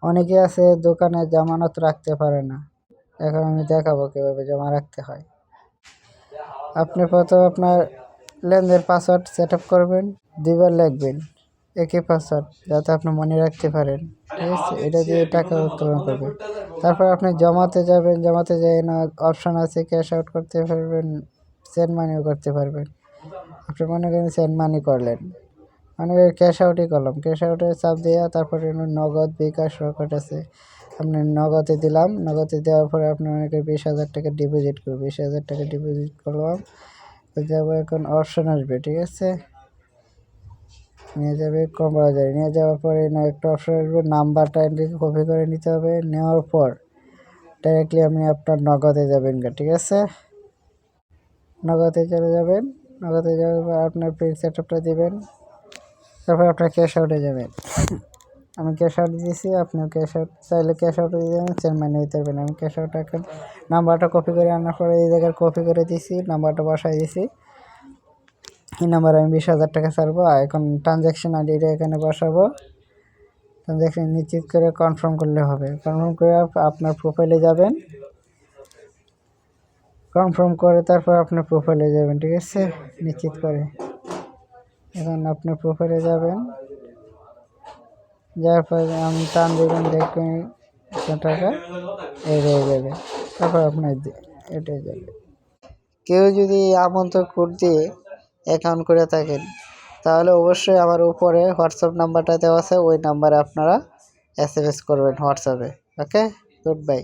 অনেকে আছে দোকানে জামানত রাখতে পারে না। এখন আমি দেখাবো কিভাবে জমা রাখতে হয়। আপনি প্রথমে আপনার লেনদেন পাসওয়ার্ড সেট আপ করবেন, 2বার লিখবেন একই পাসওয়ার্ড যাতে আপনি মনে রাখতে পারেন। ঠিক আছে, এটা দিয়ে টাকা উত্তোলন করবেন। তারপর আপনি জমাতে যাবেন, জমাতে যাই না অপশান আছে ক্যাশ আউট করতে পারবেন, সেন্ড মানিও করতে পারবেন। আপনি মনে করেন সেন্ড মানি করলেন, মানে ক্যাশ আউটই করলাম, ক্যাশ আউটে চাপ দেওয়া, তারপরে নগদ বিকাশ রকেট আছে, আপনি নগদে দিলাম, নগদে দেওয়ার পরে আপনি অনেকে 20,000 টাকা ডিপোজিট করবে, 20,000 টাকা ডিপোজিট করলাম। যাবো এখন অপশন আসবে, ঠিক আছে, নিয়ে যাবে কম বাজারে, নিয়ে যাওয়ার পরে না একটা অপশন আসবে, নাম্বারটা কপি করে নিতে হবে। নেওয়ার পর ডাইরেক্টলি আপনি আপনার নগদে যাবেন, ঠিক আছে, নগদে চলে যাবেন। নগদে যাওয়ার পর আপনার পিন সেট আপটা দেবেন, তারপর আপনার ক্যাশ আউটে যাবেন। আমি ক্যাশ আউট দিয়েছি, আপনিও ক্যাশ আউট চাইলে ক্যাশ আউটে দিয়ে দেবেন, সেন্ড মানি দিতে পারবেন। আমি ক্যাশ আউট এখন নাম্বারটা কপি করে আনার পরে এই জায়গায় কপি করে দিয়েছি, নাম্বারটা বসাই দিয়েছি। এই নাম্বারে আমি 20,000 টাকা ছাড়বো। আর এখন ট্রানজ্যাকশন আইডিটা এখানে বসাবো, ট্রানজ্যাকশন নিশ্চিত করে কনফার্ম করলে হবে। কনফার্ম করে আপনার প্রোফাইলে যাবেন, কনফার্ম করে তারপর আপনার প্রোফাইলে যাবেন, ঠিক আছে, নিশ্চিত করে। এখন আপনার প্রোফাইলে যাবেন, যার পরে আমি টান দেবেন, দেখবেন টাকা এড হয়ে যাবে, তারপর আপনার এটাই যাবে। কেউ যদি আমন্ত্রণ কোড দিয়ে অ্যাকাউন্ট করে থাকেন তাহলে অবশ্যই আমার উপরে হোয়াটসঅ্যাপ নাম্বারটা দেওয়া আছে, ওই নাম্বারে আপনারা SMS করবেন হোয়াটসঅ্যাপে। ওকে, গুড বাই।